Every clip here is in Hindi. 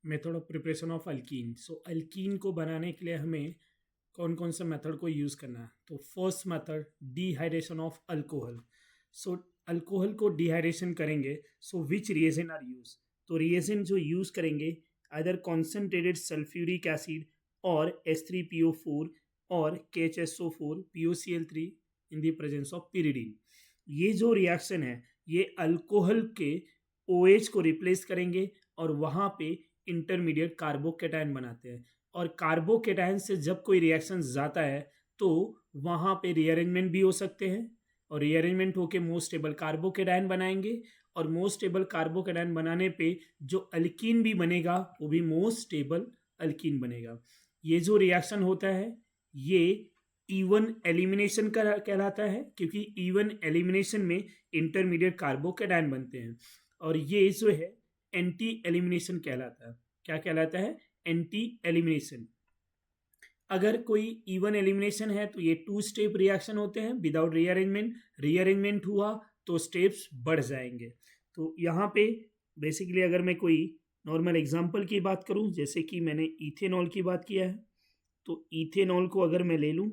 Method of preparation of alkyne. So alkyne को बनाने के लिए हमें कौन कौन से मेथड को यूज़ करना है। तो first method dehydration of alcohol. So alcohol को डिहाइड्रेशन करेंगे, सो विच रिएजेंट आर यूज। तो रिएजेंट जो यूज़ करेंगे अदर कॉन्सेंट्रेटेड सल्फ्यूरिक एसिड और H3PO4 और KHSO4 POCl3 in the presence of pyridine। ये जो रिएक्शन है ये अल्कोहल के OH को रिप्लेस करेंगे और वहाँ पे इंटरमीडिएट कार्बोकेटायन बनाते हैं। और कार्बोकेटायन से जब कोई रिएक्शन जाता है तो वहाँ पे रीअरेंजमेंट भी हो सकते हैं, और रीअरेंजमेंट होके मोस्ट स्टेबल कार्बोकेटायन बनाएंगे, और मोस्ट स्टेबल कार्बोकेटायन बनाने पे जो अल्कीन भी बनेगा वो भी मोस्ट स्टेबल अल्कीन बनेगा। ये जो रिएक्शन होता है ये इवन एलिमिनेशन का कहलाता है, क्योंकि इवन एलिमिनेशन में इंटरमीडिएट कार्बोकेटायन बनते हैं। और ये जो है एंटी एलिमिनेशन कहलाता है। क्या कहलाता है? Anti elimination. अगर कोई इवन एलिमिनेशन है तो ये 2 स्टेप रिएक्शन होते हैं विदाउट रीअरेंजमेंट। रीअरेंजमेंट हुआ तो स्टेप्स बढ़ जाएंगे। तो यहाँ पे बेसिकली अगर मैं कोई नॉर्मल एग्जांपल की बात करूँ, जैसे कि मैंने इथेनॉल की बात किया है, तो इथेनॉल को अगर मैं ले लूँ,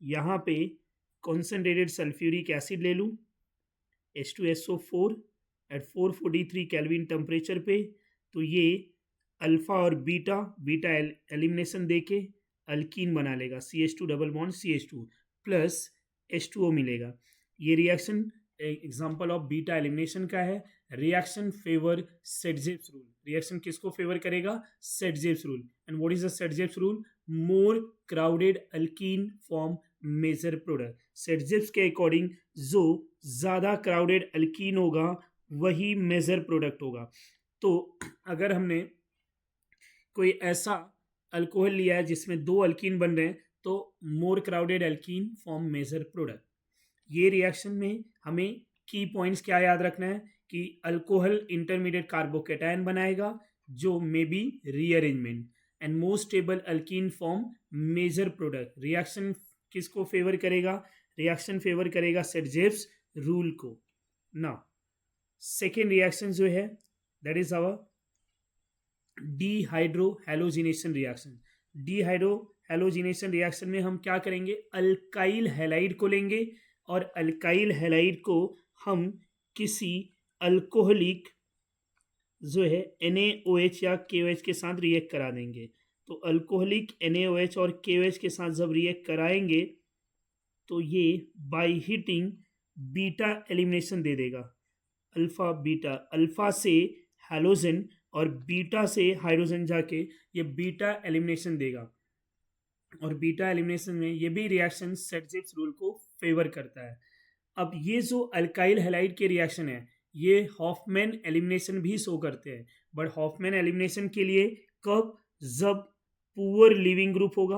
यहाँ पे कॉन्सेंट्रेटेड सल्फ्यूरिक एसिड ले लूँ H2SO4 एट 443 केल्विन टेम्परेचर पे, तो ये अल्फा और बीटा बीटा एलिमिनेशन देके अल्कीन बना लेगा, CH2 double bond CH2 plus H2O मिलेगा। ये reaction example of beta elimination का है। Reaction favour Saytzeff rule. Reaction किसको फेवर करेगा? सेट-जेव्स rule. And what is the Saytzeff rule? More crowded alkene form major product. Saytzeff के अकॉर्डिंग जो ज़्यादा क्राउडेड अल्कीन होगा वही मेजर प्रोडक्ट होगा। तो अगर हमने कोई ऐसा अल्कोहल लिया है जिसमें 2 अल्कीन बन रहे हैं तो more crowded alkene form major product. ये रिएक्शन में हमें की पॉइंट्स क्या याद रखना है कि अल्कोहल इंटरमीडिएट कार्बोकेटायन बनाएगा जो may be rearrangement, and most stable alkene form major product. Reaction किसको फेवर करेगा? रिएक्शन फेवर करेगा सेट-जेव्स रूल को। ना सेकेंड रिएक्शन जो है that is our dehydrohalogenation reaction. Dehydrohalogenation reaction में हम क्या करेंगे? अल्काइल हैलाइड को लेंगे और अल्काइल हैलाइड को हम किसी अल्कोहलिक जो है NaOH या KOH के साथ रिएक्ट करा देंगे। तो अल्कोहलिक NaOH और KOH के साथ जब रिएक्ट कराएंगे तो ये बाय हीटिंग बीटा एलिमिनेशन दे देगा। अल्फा बीटा, अल्फा से हैलोजन और बीटा से हाइड्रोजन जाके ये बीटा एलिमिनेशन देगा। और बीटा एलिमिनेशन में ये भी रिएक्शन सेट-जेव्स रूल को फेवर करता है। अब ये जो अल्काइल हैलाइड के रिएक्शन है ये हॉफमैन एलिमिनेशन भी शो करते हैं, बट हॉफमैन एलिमिनेशन के लिए कब? जब पुअर लिविंग ग्रुप होगा,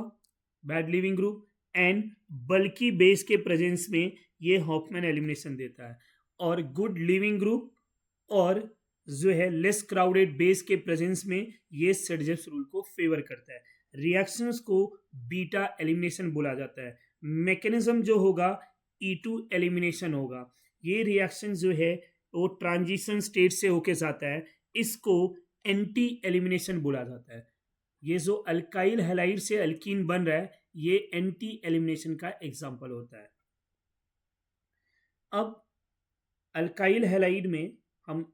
बैड लिविंग ग्रुप, एंड बल्कि बेस के प्रेजेंस में ये हॉफमैन एलिमिनेशन देता है। और गुड लिविंग ग्रुप और जो है लेस क्राउडेड बेस के प्रेजेंस में ये सेट-जेव्स रूल को फेवर करता है। रिएक्शंस को बीटा एलिमिनेशन बोला जाता है। मैकेनिज्म जो होगा E2 एलिमिनेशन होगा। ये रिएक्शन जो है वो ट्रांजिशन स्टेट से होके जाता है, इसको एंटी एलिमिनेशन बोला जाता है। ये जो अल्काइल हैलाइड से अल्कीन बन रहा है ये एंटी एलिमिनेशन का एग्जाम्पल होता है। अब अल्काइल हैलाइड में हम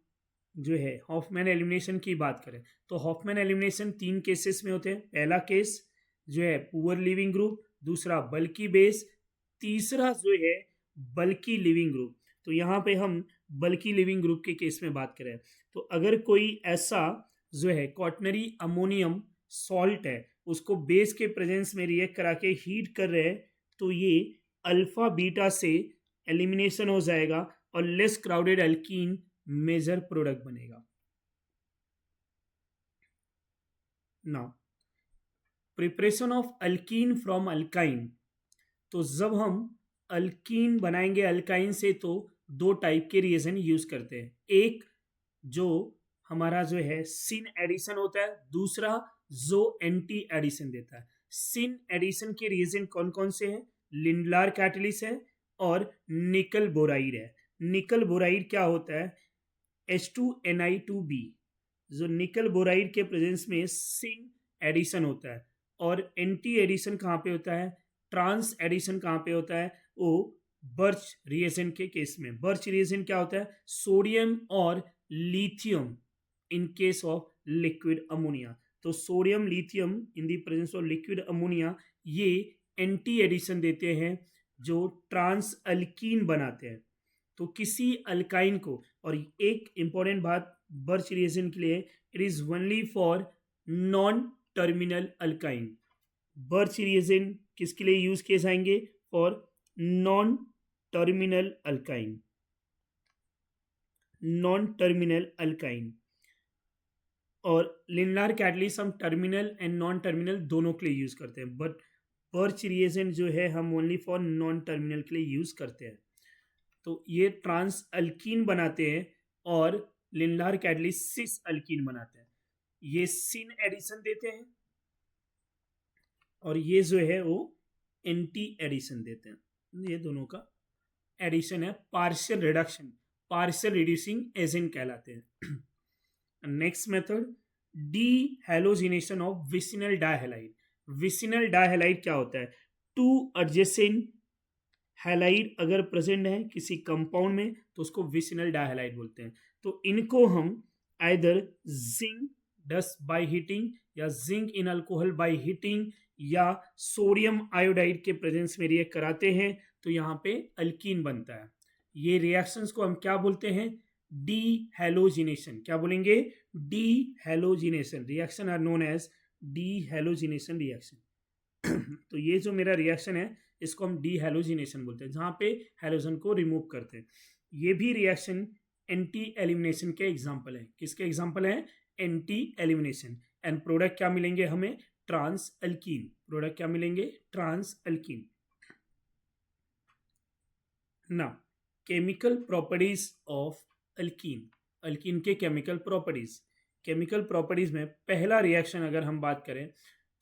जो है हॉफमैन एलिमिनेशन की बात करें तो हॉफमैन एलिमिनेशन 3 केसेस में होते हैं। पहला केस जो है पुअर लिविंग ग्रुप, दूसरा बल्कि बेस, तीसरा जो है बल्कि लिविंग ग्रुप। तो यहाँ पे हम बल्कि लिविंग ग्रुप के केस में बात करें तो अगर कोई ऐसा जो है क्वाटनरी अमोनियम सॉल्ट है उसको बेस के प्रेजेंस में रिएक्ट करा के हीट कर रहे हैं तो ये अल्फा बीटा से एलिमिनेशन हो जाएगा और less crowded alkene major product बनेगा। Now preparation of alkene from alkyne. तो जब हम अल्कीन बनाएंगे अल्काइन से तो 2 टाइप के रिएजेंट यूज करते हैं। एक जो हमारा जो है सिन एडिशन होता है, दूसरा जो एंटी एडिशन देता है। सिन एडिशन के रिएजेंट कौन कौन से हैं? लिंडलार कैटलिस्ट है और निकल बोराइड है। निकल बोराइड क्या होता है? H2Ni2b जो निकल बोराइड के प्रेजेंस में सिन एडिशन होता है, और एंटी एडिशन कहाँ पे होता है, ट्रांस एडिशन कहाँ पे होता है, वो बर्च रिएजेंट के केस में। बर्च रिएजेंट क्या होता है, सोडियम और lithium in case of liquid ammonia. तो sodium lithium in the presence of liquid ammonia ये एंटी एडिशन देते हैं जो ट्रांस अल्कीन बनाते हैं। तो किसी अल्काइन को, और एक इंपॉर्टेंट बात बर्च रिएजेंट के लिए, it is only for non terminal alkyne. Birch reagent किसके लिए यूज किए जाएंगे, for non terminal alkyne, non terminal alkyne. और लिनलार कैटलिस्ट हम टर्मिनल एंड नॉन टर्मिनल दोनों के लिए यूज करते हैं, बट बर्च रिएजेंट जो है हम ओनली फॉर नॉन टर्मिनल के लिए यूज करते हैं। तो ये ट्रांस अल्कीन बनाते हैं और लिनलार कैटलिस्ट सिस अल्कीन बनाते हैं। ये सिन एडिशन देते हैं और ये जो है वो एंटी एडिशन देते हैं। ये दोनों का एडिशन है, partial reduction, partial reducing agent कहलाते हैं। Next method, de halogenation of vicinal dihalide. Vicinal dihalide क्या होता है, टू एडजेसेंट हैलाइड अगर प्रेजेंट है किसी कंपाउंड में तो उसको विसिनल डायहैलाइड बोलते हैं। तो इनको हम either zinc dust by heating या zinc in alcohol by heating या सोडियम आयोडाइड के प्रेजेंस में रिएक्ट कराते हैं तो यहाँ पे अल्कीन बनता है। ये रिएक्शंस को हम क्या बोलते हैं, डी हैलोजिनेशन। क्या बोलेंगे, dehalogenation. Reaction are known as dehalogenation reaction. तो ये जो मेरा रिएक्शन है इसको हम डी हैलोजिनेशन बोलते हैं, जहाँ पे हैलोजन को रिमूव करते हैं। ये भी रिएक्शन एंटी एलिमिनेशन के एग्जाम्पल है। किसके एग्जाम्पल है, एंटी एलिमिनेशन। एंड प्रोडक्ट क्या मिलेंगे हमें, ट्रांस अल्कीन। प्रोडक्ट क्या मिलेंगे, ट्रांस अल्कीन। ना chemical properties of alkyne, alkyne के केमिकल प्रॉपर्टीज। केमिकल प्रॉपर्टीज में पहला रिएक्शन अगर हम बात करें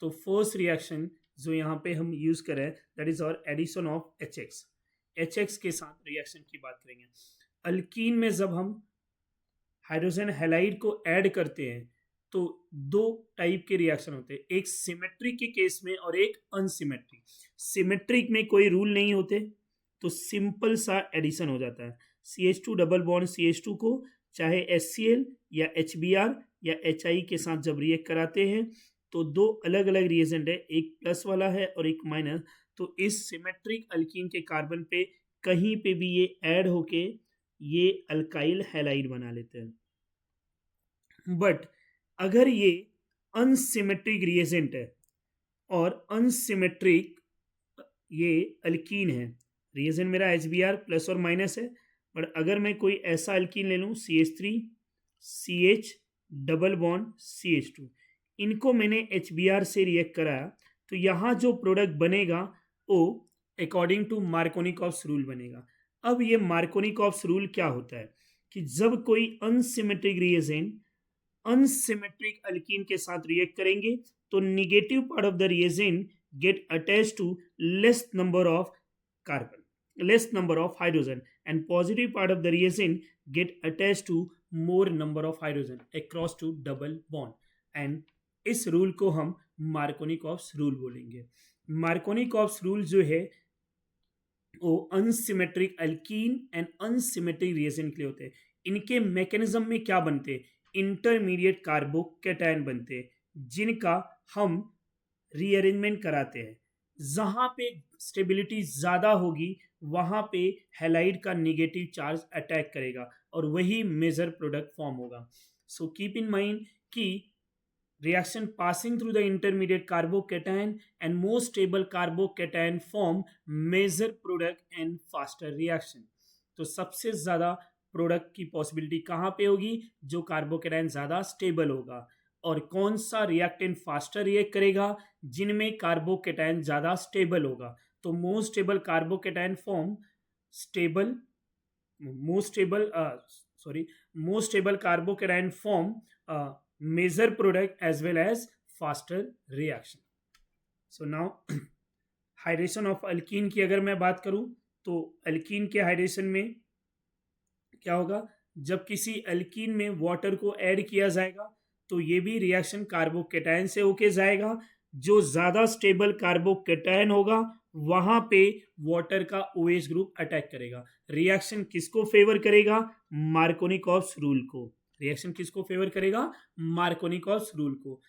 तो फर्स्ट रिएक्शन जो यहाँ पे हम यूज करें दैट इज और एडिशन ऑफ HX। HX के साथ रिएक्शन की बात करेंगे। अल्कीन में जब हम हाइड्रोजन हैलाइड को ऐड करते हैं तो दो टाइप के रिएक्शन होते हैं, एक सिमेट्रिक के केस में और एक अनसिमेट्रिक। सिमेट्रिक में कोई रूल नहीं होते तो सिंपल सा एडिशन हो जाता है। CH2 डबल बॉन्ड CH2 को चाहे HCl या HBr या HI के साथ जब रिएक्ट कराते हैं तो दो अलग अलग रिएजेंट है, एक प्लस वाला है और एक माइनस। तो इस सिमेट्रिक अल्कीन के कार्बन पे कहीं पे भी ये ऐड होके ये अल्काइल हैलाइड बना लेते हैं। बट अगर ये अनसिमेट्रिक रिएजेंट है और अनसिमेट्रिक ये अल्कीन है, रिएजेंट मेरा HBr प्लस और माइनस है, बट अगर मैं कोई ऐसा अल्कीन ले लूँ CH3 CH double bond CH2, इनको मैंने HBr से रिएक्ट कराया तो यहाँ जो प्रोडक्ट बनेगा वो अकॉर्डिंग टू मार्कोनिकॉफ्स रूल बनेगा। अब ये मार्कोनिकॉफ्स रूल क्या होता है कि जब कोई अनसिमेट्रिक रिएजेंट अनसिमेट्रिक अल्कीन के साथ रिएक्ट करेंगे तो negative part of the reagent get attached to less number of carbon, less number of hydrogen, and positive part of the reagent get attached to more number of hydrogen across to double bond, and इस रूल को हम मार्कोनिकॉफ्स रूल बोलेंगे। मार्कोनिकॉफ्स रूल जो है वो unsymmetric alkyne and unsymmetric reagent के लिए होते हैं। इनके मैकेनिज्म में क्या बनते हैं, इंटरमीडिएट कार्बोकैटायन बनते हैं जिनका हम रीअरेंजमेंट कराते हैं। जहां पे स्टेबिलिटी ज्यादा होगी वहां पे हैलाइड का नेगेटिव चार्ज अटैक करेगा और वही मेजर प्रोडक्ट फॉर्म होगा। सो कीप इन माइंड कि reaction passing through the intermediate carbocation and more stable carbocation form major product and faster reaction। तो सबसे ज्यादा प्रोडक्ट की पॉसिबिलिटी कहाँ पे होगी, जो कार्बोकेटायन ज्यादा स्टेबल होगा। और कौन सा रिएक्टेंट फास्टर रिएक्ट करेगा, जिनमें कार्बोकेटायन ज्यादा स्टेबल होगा। तो most stable carbocation form stable most stable carbocation form major product as well as faster reaction. So now hydration of alkene की अगर मैं बात करूं तो अल्कीन के हाइड्रेशन में क्या होगा, जब किसी अल्कीन में वाटर को ऐड किया जाएगा तो ये भी रिएक्शन कार्बोकेटायन से होके जाएगा। जो ज़्यादा स्टेबल कार्बोकेटायन होगा वहाँ पे वाटर का OH ग्रुप अटैक करेगा। रिएक्शन किसको फेवर करेगा? मार्कोनिकॉव्स रूल को। रिएक्शन किसको फेवर करेगा? मार्कोनिकॉव्स रूल को।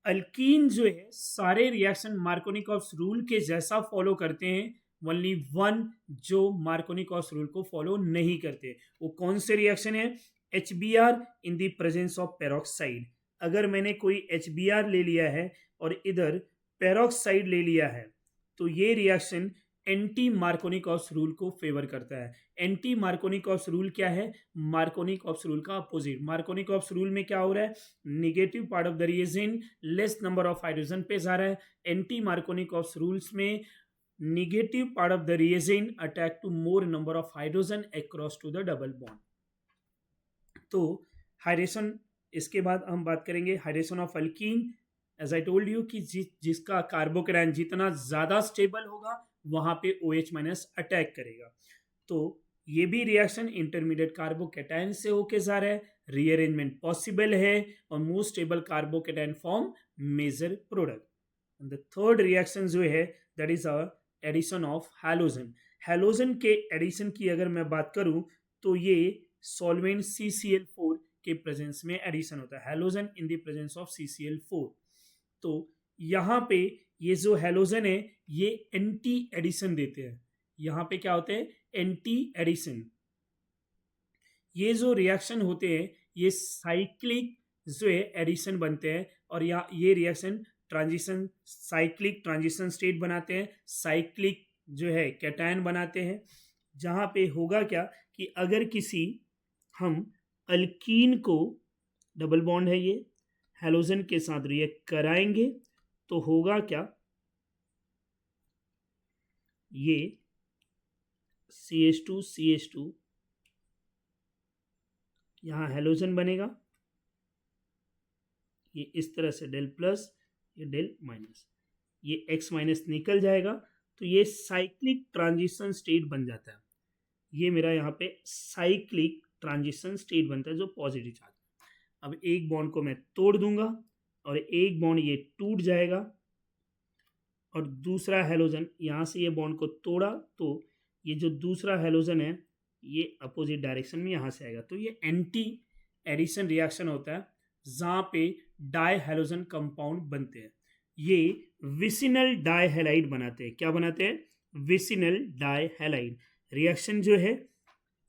अल्कीन जो है सारे रिएक्शन मार्कोनिकॉव्स रूल के जैसा फॉलो करते हैं, ओनली वन जो मार्कोनिकॉव्स रूल को फॉलो नहीं करते। वो कौन से रिएक्शन है? HBr in the presence of peroxide. अगर मैंने कोई HBr ले लिया है और इधर पेरोक्साइड ले लिया है तो ये रिएक्शन एंटी मार्कोनिकॉव्स रूल को फेवर करता है। एंटी मार्कोनिकॉव्स रूल क्या है? मार्कोनिकॉव्स रूल का अपोजिट। मार्कोनिकॉव्स रूल में क्या हो रहा है? Negative part of the reagent less number of hydrogen पे जा रहा है। एंटी मार्कोनिकॉव्स रूल्स में negative part of the reagent attack to more number of hydrogen across to the double bond. तो हाइड्रेशन, इसके बाद हम बात करेंगे hydration of alkyne. As I told you कि जिसका कार्बोकेटायन जितना ज्यादा स्टेबल होगा वहां पे OH माइनस अटैक करेगा। तो ये भी रिएक्शन इंटरमीडिएट कार्बोकेटायन से होके जा रहा है, रीअरेंजमेंट पॉसिबल है और most stable carbocation form major product. The third reaction जो है that is addition of halogen. Halogen के एडिशन की अगर मैं बात करूं तो ये सॉल्वेंट CCl4 के प्रेजेंस में एडिशन होता है। Halogen in the presence of CCl4। तो यहाँ पे ये जो हैलोजन है ये एंटी एडिशन देते हैं। यहाँ पे क्या होते हैं? Anti addition. ये जो रिएक्शन होते हैं ये साइक्लिक जो है एडिशन बनते हैं और ये reaction transition, cyclic transition state बनाते हैं, साइक्लिक जो है कैटायन बनाते हैं। जहाँ पे होगा क्या कि अगर किसी हम अल्कीन को, डबल बॉन्ड है ये, हैलोजन के साथ रिएक्ट कराएंगे तो होगा क्या? ये CH2 यहां हैलोजन बनेगा, ये इस तरह से डेल प्लस, ये डेल माइनस, ये X माइनस निकल जाएगा तो ये साइक्लिक ट्रांजिशन स्टेट बन जाता है। ये मेरा यहाँ पे साइक्लिक ट्रांजिशन स्टेट बनता है जो पॉजिटिव चार्ज। अब एक बॉन्ड को मैं तोड़ दूंगा और एक बॉन्ड ये टूट जाएगा और दूसरा हैलोजन, यहाँ से ये बॉन्ड को तोड़ा तो ये जो दूसरा हैलोजन है ये अपोजिट डायरेक्शन में यहाँ से आएगा। तो ये एंटी एडिशन रिएक्शन होता है जहाँ पे डाई हैलोजन कंपाउंड बनते हैं। ये विसिनल डाई हैलाइड बनाते हैं। क्या बनाते हैं? Vicinal die halide. रिएक्शन जो है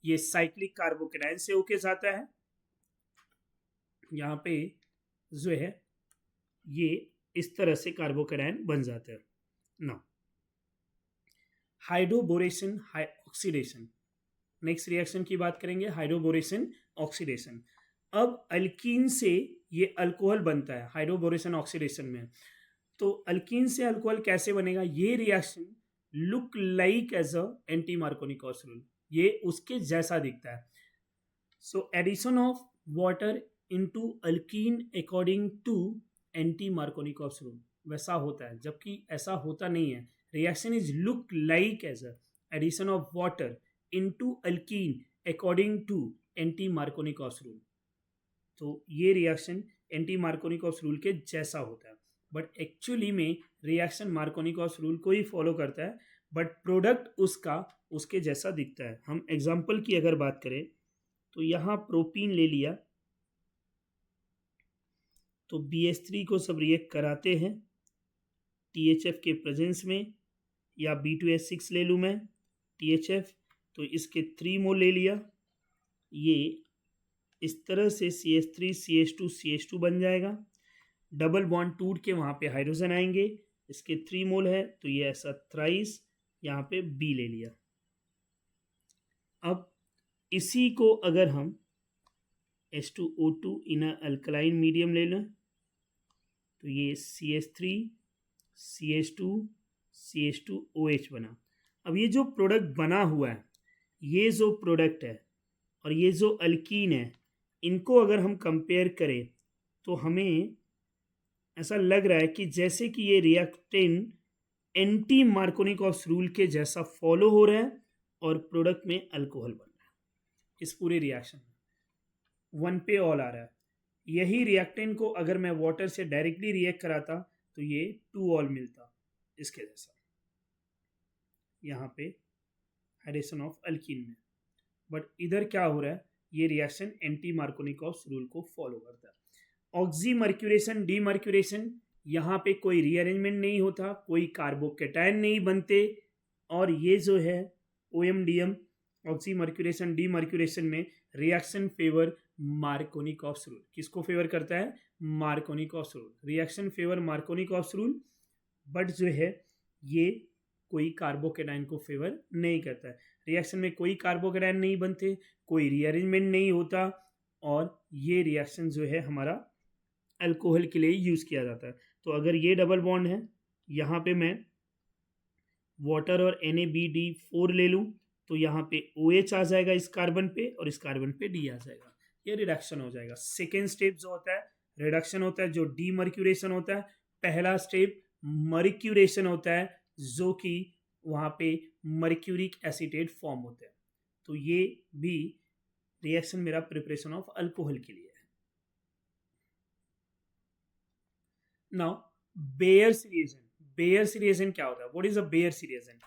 ये साइक्लिक कार्बोकेटायन से होके जाता है। यहाँ पे जो है ये इस तरह से कार्बोकेटायन बन जाता है। Now hydroboration oxidation, next reaction की बात करेंगे, हाइड्रोबोरेशन ऑक्सीडेशन। अब अल्कीन से ये अल्कोहल बनता है हाइड्रोबोरेशन ऑक्सीडेशन में। तो अल्कीन से अल्कोहल कैसे बनेगा? ये reaction look like as a anti Markovnikov's rule, ये उसके जैसा दिखता है। So addition of water into alkene according to anti Markovnikov's rule वैसा होता है, जबकि ऐसा होता नहीं है। Reaction is look like as a addition of water into alkene according to anti Markovnikov's rule. तो ये रिएक्शन एंटी मार्कोनिकॉस रूल के जैसा होता है, बट एक्चुअली में रिएक्शन मार्कोनिकॉस रूल को ही फॉलो करता है, बट प्रोडक्ट उसका उसके जैसा दिखता है। हम एग्जाम्पल की अगर बात करें तो यहाँ प्रोपीन ले लिया तो BH3 को सब रिएक्ट कराते हैं THF के प्रेजेंस में, या B2H6 ले लूँ मैं THF, तो इसके 3 मोल ले लिया, ये इस तरह से CH3 CH2 CH2 बन जाएगा। डबल बॉन्ड टूट के वहाँ पे हाइड्रोजन आएंगे, इसके 3 मोल है तो ये ऐसा थ्राइस यहाँ पे B ले लिया। अब इसी को अगर हम H2O2 इन अल्कलाइन मीडियम ले लें तो ये CH3 CH2 CH2OH बना। अब ये जो प्रोडक्ट बना हुआ है, ये जो प्रोडक्ट है और ये जो अल्कीन है, इनको अगर हम कंपेयर करें तो हमें ऐसा लग रहा है कि जैसे कि ये रिएक्टेंट एंटी मार्कोनिकॉस रूल के जैसा फॉलो हो रहा है और प्रोडक्ट में अल्कोहल बन रहा है। इस पूरे रिएक्शन में 1 पे ऑल आ रहा है। यही रिएक्टेंट को अगर मैं वाटर से डायरेक्टली रिएक्ट कराता तो ये 2 ऑल मिलता इसके जैसा, यहाँ पे हाइड्रेशन ऑफ अल्कीन में। बट इधर क्या हो रहा है, ये रिएक्शन एंटी मार्कोनिकॉफ रूल को फॉलो करता है। ऑक्सीमर्क्यूरेशन डीमर्क्यूरेशन, यहाँ पे कोई रीअरेंजमेंट नहीं होता, कोई कार्बोकेटायन नहीं बनते, और ये जो है OMDM ऑक्सीमर्क्यूरेशन डीमर्क्यूरेशन में रिएक्शन फेवर मार्कोनिकॉफ रूल। किसको फेवर करता है? Markovnikov rule. Reaction favour Markovnikov rule, but जो है ये कोई कार्बोकेटाइन को फेवर नहीं करता है। रिएक्शन में कोई कार्बोकेटाइन नहीं बनते, कोई रीअरेंजमेंट नहीं होता, और ये रिएक्शन जो है हमारा अल्कोहल के लिए यूज़ किया जाता है। तो अगर ये डबल बॉन्ड है, यहाँ पे मैं वाटर और NaBD4 ले लूँ तो यहाँ पे OH आ जाएगा इस कार्बन पे, और इस कार्बन पे D आ जाएगा, ये रिडक्शन हो जाएगा। सेकेंड स्टेप जो होता है रिडक्शन होता है, जो डीमर्क्यूरेशन होता है। पहला स्टेप मर्क्यूरेशन होता है, जो कि वहाँ पे मर्क्यूरिक एसीटेट फॉर्म होता है। तो ये भी रिएक्शन मेरा प्रिपरेशन ऑफ अल्कोहल के लिए है। Now Baeyer's reaction, Baeyer's reaction क्या होता है? What is a Baeyer's reaction?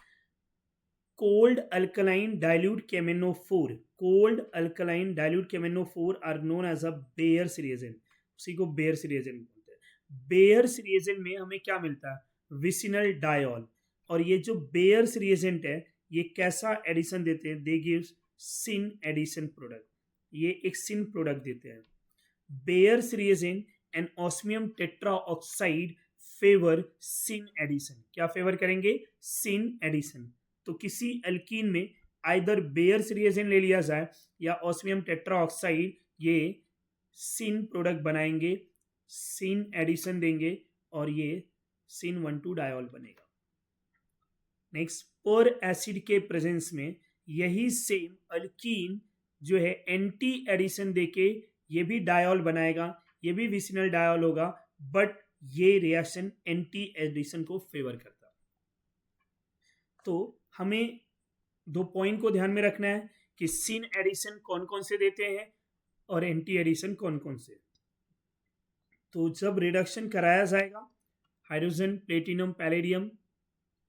cold alkaline dilute KMnO4, cold alkaline dilute KMnO4 are known as a Bayer's reagent। उसी को बेयर्स रिएजेंट बोलते हैं। बेयर्स रिएजेंट में हमें क्या मिलता है? Vicinal dial. और ये जो बेयर्स रिएजेंट है ये कैसा एडिशन देते हैं? They gives syn addition product, ये एक सिन प्रोडक्ट देते हैं। Baeyer's reagent and osmium tetroxide favour syn addition. क्या फेवर करेंगे? Syn addition. तो किसी अल्कीन में आइदर बेयर्स रिएजेंट ले लिया जाए या ऑस्मियम टेट्राऑक्साइड, ये सिन प्रोडक्ट बनाएंगे, सिन एडिशन देंगे, और ये सिन 1,2 डायॉल बनेगा। नेक्स्ट, पर एसिड के प्रेजेंस में यही सेम अल्कीन जो है एंटी एडिशन देके ये भी डायॉल बनाएगा, ये भी विसिनल डायॉल होगा, बट ये रिएक्शन एंटी एडिशन को फेवर करता। तो हमें 2 पॉइंट को ध्यान में रखना है कि सिन एडिशन कौन कौन से देते हैं और एंटी एडिशन कौन कौन से। तो जब रिडक्शन कराया जाएगा हाइड्रोजन, प्लेटिनम, पैलेडियम,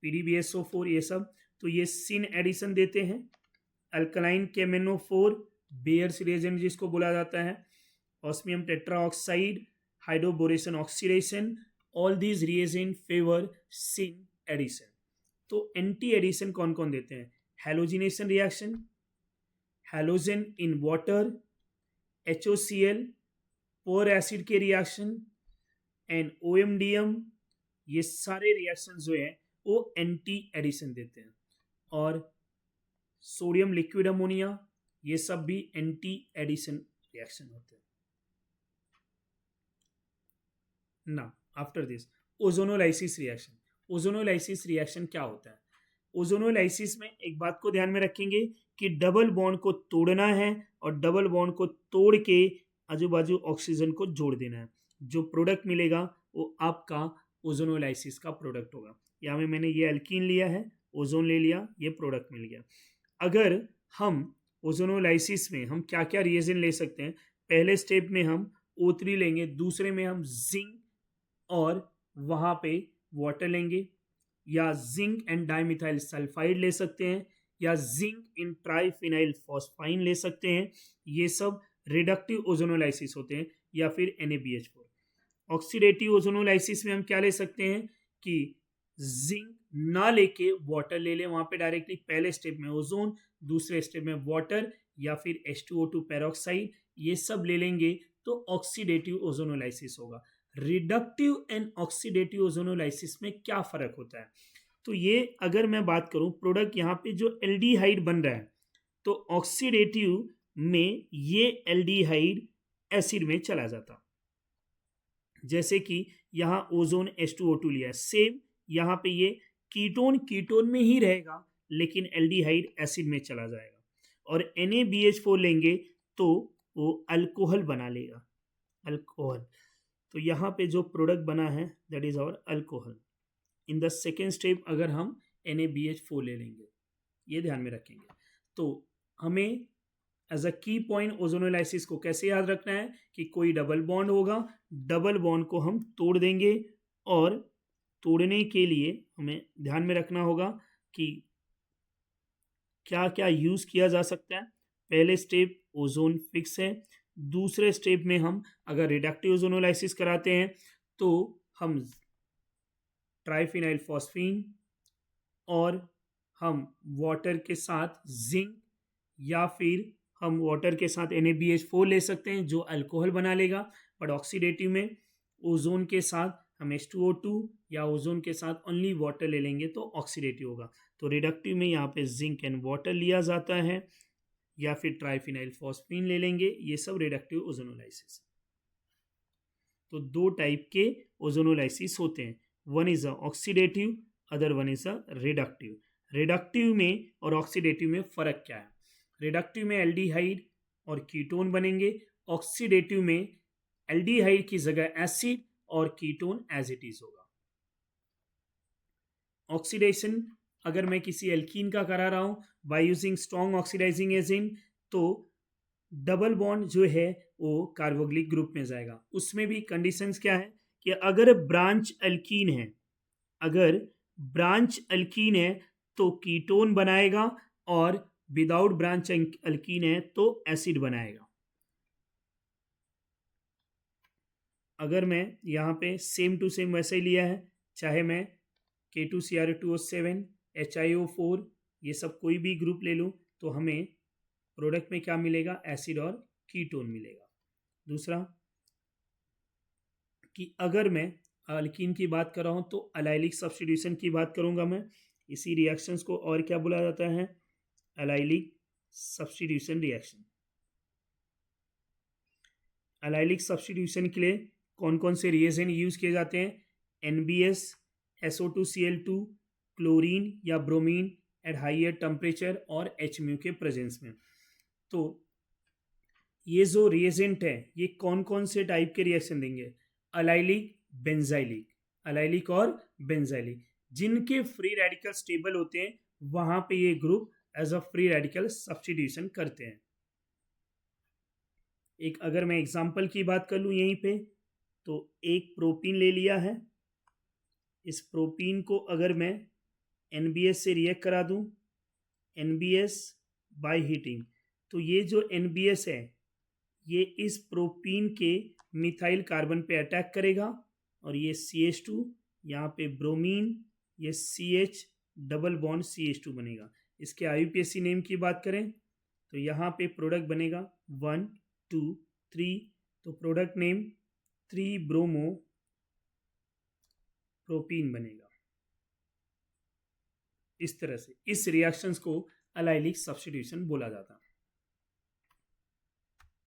PdBSO4 ये सब, तो ये सिन एडिशन देते हैं। अल्कलाइन KMnO4 बेयर्स रिएजेंट जिसको बोला जाता है, osmium tetroxide, hydroboration oxidation, all these reagent favour syn addition. तो एंटी एडिशन कौन कौन देते हैं? Halogenation reaction, halogen in water, HOCl, peracid के रिएक्शन, एंड OMDM, ये सारे रिएक्शन जो है वो एंटी एडिशन देते हैं। और सोडियम लिक्विड अमोनिया, ये सब भी एंटी एडिशन रिएक्शन होते हैं। ना after this ozonolysis reaction. Ozonolysis reaction क्या होता है? ओजोनोलाइसिस में एक बात को ध्यान में रखेंगे कि डबल बॉन्ड को तोड़ना है और डबल बॉन्ड को तोड़ के आजू बाजू ऑक्सीजन को जोड़ देना है। जो प्रोडक्ट मिलेगा वो आपका ओजोनोलाइसिस का प्रोडक्ट होगा। यहाँ में मैंने ये अल्कीन लिया है, ओजोन ले लिया, ये प्रोडक्ट मिल गया। अगर हम ओजोनोलाइसिस में हम क्या क्या रिएजेंट ले सकते हैं? पहले स्टेप में हम O3 लेंगे, दूसरे में हम जिंक और वहाँ पे वाटर लेंगे, या जिंक एंड डाइमिथाइल सल्फाइड ले सकते हैं, या जिंक इन ट्राइफिनाइल फॉस्फाइन ले सकते हैं। ये सब रिडक्टिव ओजोनोलाइसिस होते हैं, या फिर NaBH4। ऑक्सीडेटिव ओजोनोलाइसिस में हम क्या ले सकते हैं कि जिंक ना लेके वाटर ले लें, वहाँ पे डायरेक्टली पहले स्टेप में ओजोन, दूसरे स्टेप में वाटर, या फिर H2O2 पेरोक्साइड, ये सब ले लेंगे तो ऑक्सीडेटिव ओजोनोलाइसिस होगा। रिडक्टिव एंड ऑक्सीडेटिव ओजोनोलाइसिस में क्या फर्क होता है? तो ये अगर मैं बात करूं, प्रोडक्ट यहाँ पे जो एल्डिहाइड बन रहा है, तो ऑक्सीडेटिव में ये एल्डिहाइड एसिड में चला जाता। जैसे कि यहाँ ओजोन H2O2 लिया है, सेम यहाँ पे ये कीटोन में ही रहेगा, लेकिन एल्डिहाइड एसिड में चला जाएगा। और NaBH4 लेंगे तो वो अल्कोहल बना लेगा, अल्कोहल। तो यहाँ पे जो प्रोडक्ट बना है that is our alcohol. In the second step अगर हम NaBH4 ले लेंगे, ये ध्यान में रखेंगे। तो हमें एज अ की पॉइंट ओजोनोलाइसिस को कैसे याद रखना है कि कोई डबल बॉन्ड होगा, डबल बॉन्ड को हम तोड़ देंगे और तोड़ने के लिए हमें ध्यान में रखना होगा कि क्या क्या यूज किया जा सकता है। पहले स्टेप ओजोन फिक्स है, दूसरे स्टेप में हम अगर रिडक्टिव ओजोनोलाइसिस कराते हैं तो हम ट्राइफिनाइल फॉस्फीन और हम वाटर के साथ जिंक या फिर हम वाटर के साथ NaBH4 ले सकते हैं जो अल्कोहल बना लेगा, बट ऑक्सीडेटिव में ओजोन के साथ हम H2O2 या ओजोन के साथ ओनली वाटर ले लेंगे तो ऑक्सीडेटिव होगा। तो रिडक्टिव में यहाँ पे जिंक एंड वाटर लिया जाता है या फिर ट्राइफिनाइल फॉस्फीन ले लेंगे, ये सब रिडक्टिव ओजोनोलाइसिस। तो दो टाइप के ओजोनोलाइसिस होते हैं, one is a oxidative, other one is a reductive. Reductive में और ऑक्सीडेटिव में फर्क क्या है? रिडक्टिव में एल्डिहाइड और कीटोन बनेंगे, ऑक्सीडेटिव में एल्डिहाइड की जगह एसिड और कीटोन एज इट इज होगा। ऑक्सीडेशन अगर मैं किसी एल्कीन का करा रहा हूं by using strong oxidising agent तो डबल बॉन्ड जो है वो कार्बोक्सिलिक ग्रुप में जाएगा। उसमें भी कंडीशंस क्या है कि अगर ब्रांच अल्कीन है, अगर ब्रांच अल्कीन है तो कीटोन बनाएगा और विदाउट ब्रांच अल्कीन है तो एसिड बनाएगा। अगर मैं यहाँ पे सेम टू सेम वैसे ही लिया है, चाहे मैं K2Cr2O7 HiO4 ये सब कोई भी ग्रुप ले लूँ तो हमें प्रोडक्ट में क्या मिलेगा? एसिड और कीटोन मिलेगा। दूसरा कि अगर मैं अल्कीन की बात कर रहा हूँ तो अलाइलिक सब्स्टिट्यूशन की बात करूँगा मैं। इसी रिएक्शंस को और क्या बोला जाता है? Allylic substitution reaction. Allylic substitution के लिए कौन कौन से रिएजेंट यूज किए जाते हैं? NBS, SO2Cl2, क्लोरीन या ब्रोमीन एट हाइयर टेम्परेचर और HMU के प्रेजेंस में। तो ये जो रिएजेंट है ये कौन कौन से टाइप के रिएक्शन देंगे? अलाइलिक, बेंजाइलिक, अलाइलिक और बेंजाइलिक। जिनके फ्री रेडिकल स्टेबल होते हैं वहां पे ये group as a free radical substitution करते हैं। एक अगर मैं एग्जांपल की बात कर लूँ यहीं पे तो एक प्रोपीन ले लिया है, इस प्रोपीन को अगर मैं NBS से रिएक्ट करा दूं, NBS बाय हीटिंग, तो ये जो NBS है ये इस प्रोपीन के मिथाइल कार्बन पे अटैक करेगा और ये CH2 यहाँ पे ब्रोमीन, ये CH डबल बॉन्ड CH2 बनेगा। इसके IUPAC नेम की बात करें तो यहाँ पे प्रोडक्ट बनेगा 1 2 3, तो प्रोडक्ट नेम 3 ब्रोमो प्रोपीन बनेगा। इस तरह से इस रिएक्शंस को अलाइलिक सब्स्टिट्यूशन बोला जाता है।